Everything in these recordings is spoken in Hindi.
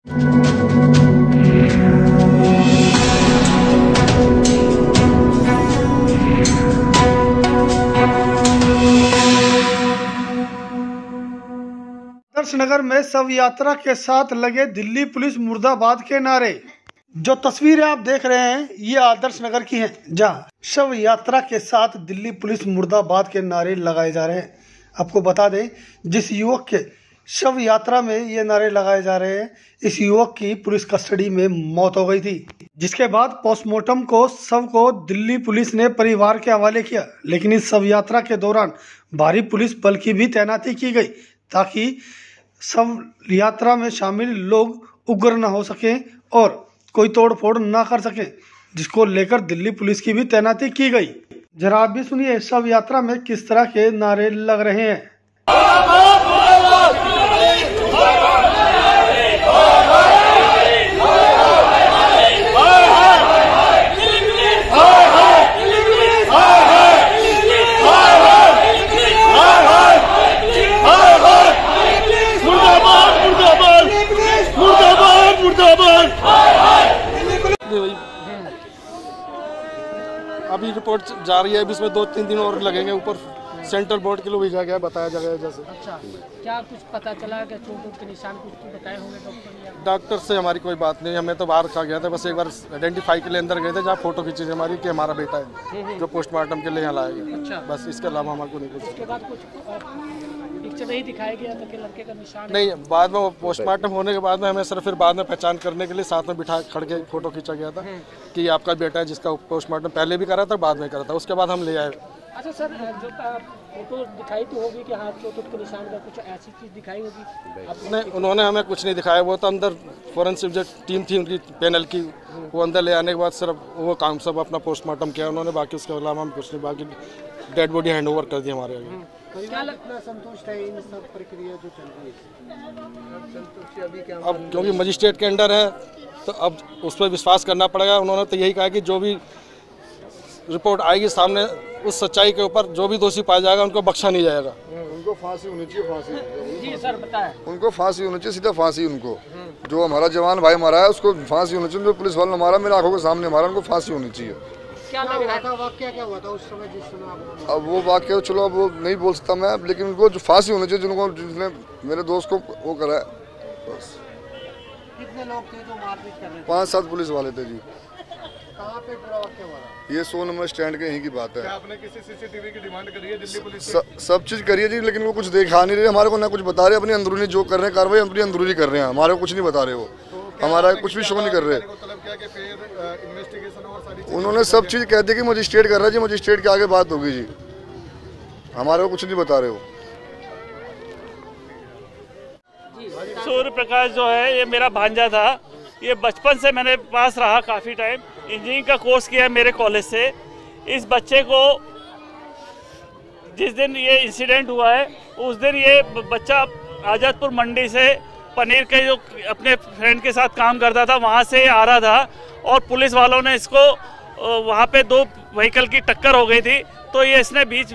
आदर्श नगर में शव यात्रा के साथ लगे दिल्ली पुलिस मुर्दाबाद के नारे। जो तस्वीरें आप देख रहे हैं ये आदर्श नगर की हैं, जहां शव यात्रा के साथ दिल्ली पुलिस मुर्दाबाद के नारे लगाए जा रहे हैं। आपको बता दें, जिस युवक के शव यात्रा में ये नारे लगाए जा रहे हैं, इस युवक की पुलिस कस्टडी में मौत हो गई थी, जिसके बाद पोस्टमार्टम को शव को दिल्ली पुलिस ने परिवार के हवाले किया। लेकिन इस शव यात्रा के दौरान भारी पुलिस बल की भी तैनाती की गई ताकि शव यात्रा में शामिल लोग उग्र न हो सके और कोई तोड़फोड़ ना कर सके, जिसको लेकर दिल्ली पुलिस की भी तैनाती की गई। जरा आप भी सुनिए शव यात्रा में किस तरह के नारे लग रहे हैं। अभी रिपोर्ट जा रही है, अभी इसमें 2-3 दिन और लगेंगे। ऊपर सेंट्रल बोर्ड के लोग भेजा गया, बताया जाएगा जैसे। अच्छा, क्या कुछ पता चला कि चोट के निशान कुछ तो बताए होंगे डॉक्टर से हमारी कोई बात नहीं, हमें तो बाहर कहा गया था, बस एक बार आइडेंटिफाई के लिए अंदर गए थे, जहाँ फोटो खींची थी हमारी कि हमारा बेटा है जो पोस्टमार्टम के लिए यहाँ लाया गया। अच्छा। बस इसके अलावा हमारे को नहीं कुछ। उसके बाद कुछ पिक्चर नहीं दिखाया गया था कि लड़के का निशान नहीं, बाद में पोस्टमार्टम होने के बाद में हमें सिर्फ फिर बाद में पहचान करने के लिए साथ में बिठा खड़ के फोटो खींचा गया था कि आपका बेटा है जिसका पोस्टमार्टम पहले भी करा था, बाद में करा था, उसके बाद हम ले आए। अच्छा सर, जो फोटो दिखाई तो होगी कि हाथ चोट के निशान का कुछ ऐसी चीज़ दिखाई होगी? नहीं, उन्होंने हमें कुछ नहीं दिखाया। वो तो अंदर फॉरेंसिक जो टीम थी उनकी पैनल की, वो अंदर ले आने के बाद सिर्फ वो काम सब अपना पोस्टमार्टम किया उन्होंने, बाकी उसके अलावा हम कुछ नहीं, बाकी डेड बॉडी हैंड ओवर कर दी हमारे आगे। क्या लगता संतुष्ट है इन सब प्रक्रिया जो चल रही है? संतुष्टि अभी क्या? अब क्योंकि मजिस्ट्रेट के अंडर है तो अब उस पर विश्वास करना पड़ेगा। उन्होंने तो यही कहा कि जो भी रिपोर्ट आएगी सामने, उस सच्चाई के ऊपर जो भी दोषी पाया जाएगा उनको बख्शा नहीं जाएगा। उनको फांसी होनी चाहिए, फांसी। जी सर बताएं। उनको फांसी होनी चाहिए, सीधा फांसी उनको। जो हमारा जवान भाई मारा है उसको फांसी होनी चाहिए। जो पुलिस वालों ने मारा, मेरे आंखों के सामने मारा, उनको फांसी होनी चाहिए। क्या लग रहा था वाकया, क्या हुआ था उस समय जिस समय आप? अब वो वाकया चलो अब वो नहीं बोल सकता मैं, लेकिन उनको जो फांसी होनी चाहिए जिनको, जिसने मेरे दोस्त को वो करा है। बस कितने लोग थे जो मारपीट कर रहे थे? 5-7 पुलिस वाले थे जी। कहाँ पे पूरा वाकया हुआ? ये 100 नंबर स्टैंड के यहीं की बात है। क्या आपने किसी सीसीटीवी की डिमांड करी है दिल्ली पुलिस से? सब चीज करी है जी, लेकिन वो कुछ दिखा नहीं रहे हमारे को, ना कुछ बता रहे। अपनी अंदरूनी जो कर रहे हैं कार्रवाई अपनी अंदरूनी कर रहे हैं, हमारे को कुछ नहीं बता रहे। वो हमारा कुछ भी शो नहीं कर रहे। उन्होंने सब चीज कह दी कि मजिस्ट्रेट कर रहा है जी, मजिस्ट्रेट के आगे बात होगी जी, हमारे को कुछ नहीं बता रहे हो। सूर्य प्रकाश जो है ये मेरा भांजा था, ये बचपन से मैंने पास रहा काफ़ी टाइम, इंजीनियरिंग का कोर्स किया मेरे कॉलेज से। इस बच्चे को जिस दिन ये इंसिडेंट हुआ है उस दिन ये बच्चा आज़ादपुर मंडी से पनीर के जो अपने फ्रेंड के साथ काम करता था वहाँ से आ रहा था, और पुलिस वालों ने इसको वहाँ पे 2 व्हीकल की टक्कर हो गई थी, तो ये इसने बीच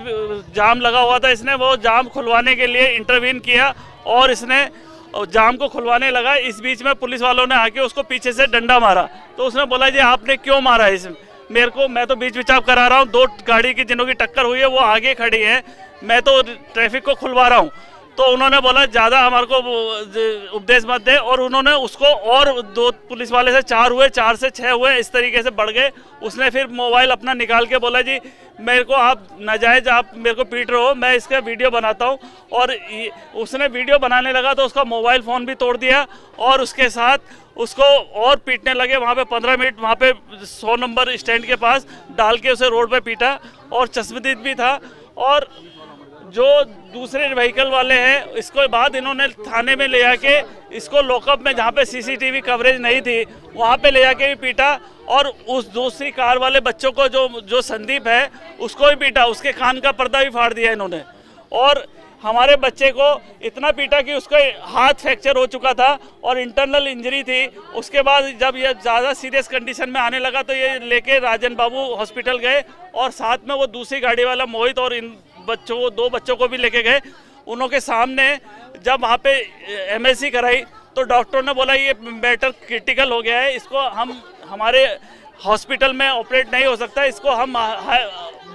जाम लगा हुआ था, इसने वो जाम खुलवाने के लिए इंटरवीन किया और इसने जाम को खुलवाने लगा। इस बीच में पुलिस वालों ने आके उसको पीछे से डंडा मारा, तो उसने बोला जी आपने क्यों मारा इस मेरे को, मैं तो बीच बिचाव करा रहा हूँ, 2 गाड़ी की जिनों की टक्कर हुई है वो आगे खड़ी है, मैं तो ट्रैफिक को खुलवा रहा हूँ। तो उन्होंने बोला ज़्यादा हमारे को उपदेश मत दे, और उन्होंने उसको और 2 पुलिस वाले से 4 हुए, 4 से 6 हुए, इस तरीके से बढ़ गए। उसने फिर मोबाइल अपना निकाल के बोला जी मेरे को आप नाजायज़ आप मेरे को पीट रहे हो, मैं इसका वीडियो बनाता हूँ। और उसने वीडियो बनाने लगा तो उसका मोबाइल फ़ोन भी तोड़ दिया, और उसके साथ उसको और पीटने लगे। वहाँ पे 15 मिनट वहाँ पे 100 नंबर स्टैंड के पास डाल के उसे रोड पे पीटा, और चश्मदीद भी था। और जो दूसरे व्हीकल वाले हैं इसको बाद इन्होंने थाने में ले आके इसको लॉकअप में, जहाँ पे सीसीटीवी कवरेज नहीं थी वहाँ पे ले आके भी पीटा, और उस दूसरी कार वाले बच्चों को जो संदीप है उसको भी पीटा, उसके कान का पर्दा भी फाड़ दिया इन्होंने। और हमारे बच्चे को इतना पीटा कि उसका हाथ फ्रैक्चर हो चुका था और इंटरनल इंजरी थी। उसके बाद जब ये ज़्यादा सीरियस कंडीशन में आने लगा तो ये लेके राजन बाबू हॉस्पिटल गए, और साथ में वो दूसरी गाड़ी वाला मोहित और इन बच्चों 2 बच्चों को भी लेके गए। उन्हों के सामने जब वहाँ पे MSC कराई तो डॉक्टर ने बोला ये मैटर क्रिटिकल हो गया है, इसको हम हमारे हॉस्पिटल में ऑपरेट नहीं हो सकता, इसको हम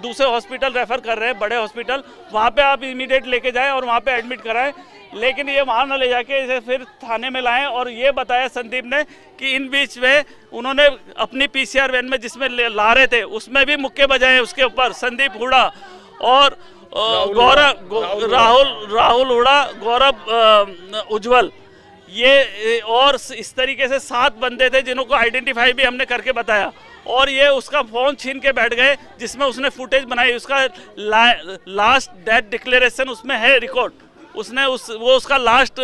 दूसरे हॉस्पिटल रेफर कर रहे हैं, बड़े हॉस्पिटल, वहाँ पे आप इमीडिएट लेके जाएं और वहाँ पे एडमिट कराएं। लेकिन ये वहाँ न ले जाके इसे फिर थाने में लाएं। और ये बताया संदीप ने कि इन बीच में उन्होंने अपनी पीसीआर वैन में जिसमें ला रहे थे उसमें भी मुक्के बजाए उसके ऊपर, संदीप हुडा और राहुल हुडा, गौरव उज्जवल, ये और इस तरीके से 7 बंदे थे जिनको आइडेंटिफाई भी हमने करके बताया। और ये उसका फ़ोन छीन के बैठ गए जिसमें उसने फुटेज बनाई, उसका लास्ट डेथ डिक्लेरेशन उसमें है रिकॉर्ड, उसने वो उसका लास्ट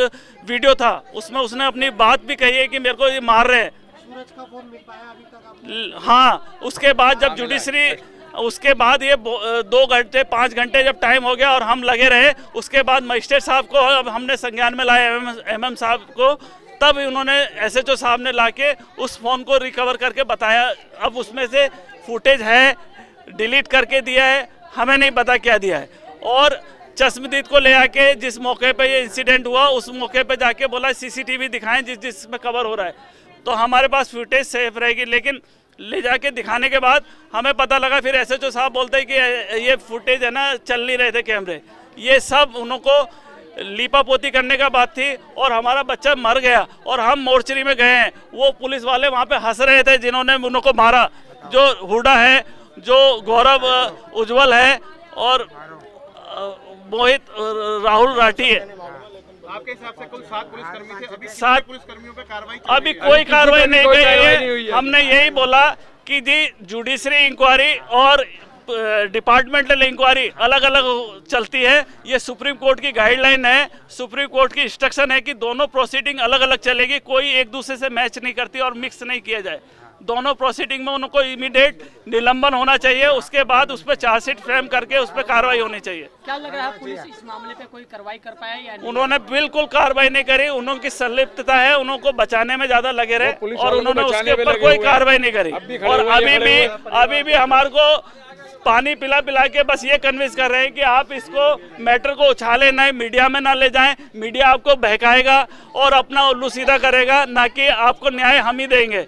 वीडियो था, उसमें उसने अपनी बात भी कही है कि मेरे को ये मार रहे हैं। सूरज का फोन मिल पाया अभी तक? हाँ, उसके बाद जब जुडिशरी, उसके बाद ये 2 घंटे 5 घंटे जब टाइम हो गया और हम लगे रहे, उसके बाद मजिस्ट्रेट साहब को अब हमने संज्ञान में लाया, एमएम साहब को, तब उन्होंने एसएचओ साहब ने लाके उस फ़ोन को रिकवर करके बताया। अब उसमें से फुटेज है, डिलीट करके दिया है, हमें नहीं पता क्या दिया है। और चश्मदीद को ले आके जिस मौके पे ये इंसिडेंट हुआ उस मौके पे जाके बोला सीसीटीवी दिखाएं जिसमें कवर हो रहा है, तो हमारे पास फुटेज सेफ रहेगी। लेकिन ले जाके दिखाने के बाद हमें पता लगा, फिर एसएचओ साहब बोलते हैं कि ये फुटेज है ना, चल नहीं रहे थे कैमरे, ये सब उनको लीपापोती करने का बात थी। और हमारा बच्चा मर गया और हम मोर्चरी में गए हैं, वो पुलिस वाले वहाँ पे हंस रहे थे जिन्होंने उनको मारा, जो हुडा है, जो गौरव उज्जवल है और मोहित राहुल राठी है। आपके हिसाब से कुल 7 पुलिसकर्मी थे, अभी 7 पुलिसकर्मियों पे कार्रवाई अभी कोई कार्रवाई नहीं की है। हमने यही बोला कि जी जुडिशरी इंक्वायरी और डिपार्टमेंटल इंक्वायरी अलग अलग चलती है, ये सुप्रीम कोर्ट की गाइडलाइन है, सुप्रीम कोर्ट की इंस्ट्रक्शन है कि दोनों प्रोसीडिंग अलग अलग चलेगी, कोई एक दूसरे से मैच नहीं करती और मिक्स नहीं किया जाए। दोनों प्रोसीडिंग में उनको इमीडिएट निलंबन होना चाहिए, उसके बाद उस पर चार्जशीट फ्रेम करके उस पर कार्रवाई होनी चाहिए। क्या लग रहा है पुलिस इस मामले पे कोई कार्रवाई कर पाया या नहीं? उन्होंने बिल्कुल कार्रवाई नहीं करी, उनकी संलिप्तता है, उनको बचाने में ज्यादा लगे रहे और उन्होंने उसके ऊपर कोई कार्रवाई नहीं करी। और अभी भी हमारे को पानी पिला पिला के बस ये कन्विंस कर रहे हैं कि आप इसको मैटर को उछाले नहीं, मीडिया में ना ले जाएं, मीडिया आपको बहकाएगा और अपना उल्लू सीधा करेगा, ना कि आपको न्याय हम ही देंगे,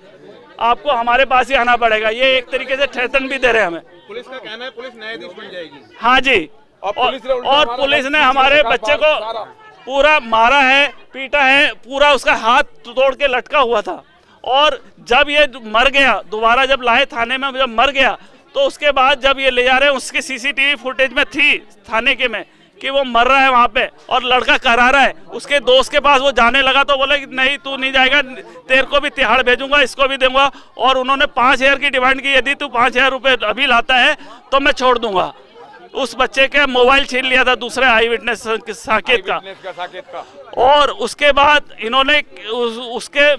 आपको हमारे पास ही आना पड़ेगा। ये एक तरीके से ठेतन भी दे रहे हैं हमें। पुलिस का कहना है पुलिस न्यायाधीश बन जाएगी। हाँ जी, और पुलिस ने हमारे बच्चे को पूरा मारा है, पीटा है, पूरा उसका हाथ तोड़ के लटका हुआ था। और जब ये मर गया, दोबारा जब लाए थाने में, जब मर गया तो उसके बाद जब ये ले जा रहे हैं, उसकी सीसीटीवी फुटेज में थी थाने के में कि वो मर रहा है वहाँ पे और लड़का करा रहा है। उसके दोस्त के पास वो जाने लगा तो बोले कि नहीं तू नहीं जाएगा, तेरे को भी तिहाड़ भेजूंगा, इसको भी दूंगा। और उन्होंने 5000 की डिमांड की, यदि तू 5000 रुपये अभी लाता है तो मैं छोड़ दूंगा। उस बच्चे के मोबाइल छीन लिया था दूसरे आई विटनेस साकेत का। और उसके बाद इन्होंने उसके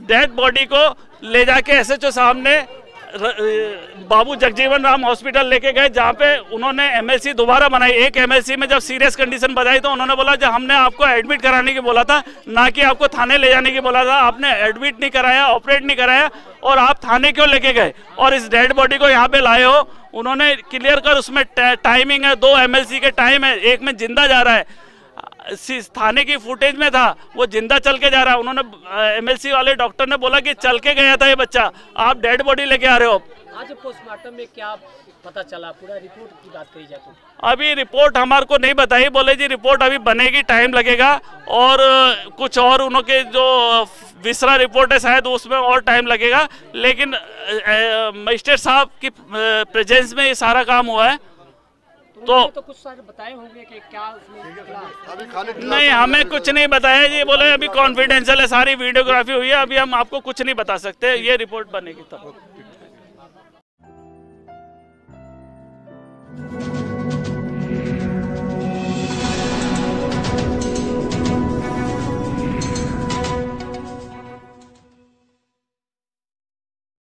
डेड बॉडी को ले जाके एसएचओ साहब ने बाबू जगजीवन राम हॉस्पिटल लेके गए, जहाँ पे उन्होंने एमएलसी दोबारा बनाई। एक एमएलसी में जब सीरियस कंडीशन बताई तो उन्होंने बोला जब हमने आपको एडमिट कराने की बोला था, ना कि आपको थाने ले जाने की बोला था, आपने एडमिट नहीं कराया, ऑपरेट नहीं कराया और आप थाने क्यों लेके गए और इस डेड बॉडी को यहाँ पे लाए हो। उन्होंने क्लियर कर, उसमें टाइमिंग है, 2 एमएलसी के टाइम है, एक में जिंदा जा रहा है, थाने की फुटेज में था वो जिंदा चल के जा रहा है। उन्होंने एमएलसी वाले डॉक्टर ने बोला कि चल के गया था ये बच्चा, आप डेड बॉडी लेके आ रहे हो। आज पोस्टमार्टम में क्या पता चला, पूरा रिपोर्ट की बात कही जाए तो? अभी रिपोर्ट हमारे को नहीं बताई, बोले जी रिपोर्ट अभी बनेगी, टाइम लगेगा और कुछ और उनके जो विसरा रिपोर्ट है शायद उसमें और टाइम लगेगा। लेकिन मजिस्ट्रेट साहब की प्रेजेंस में ये सारा काम हुआ है। तो कुछ सारे बताए होंगे कि क्या उसमें नहीं, हमें कुछ नहीं बताया जी, बोले अभी कॉन्फिडेंशियल है, सारी वीडियोग्राफी हुई है, अभी हम आपको कुछ नहीं बता सकते, ये रिपोर्ट बनेगी तब।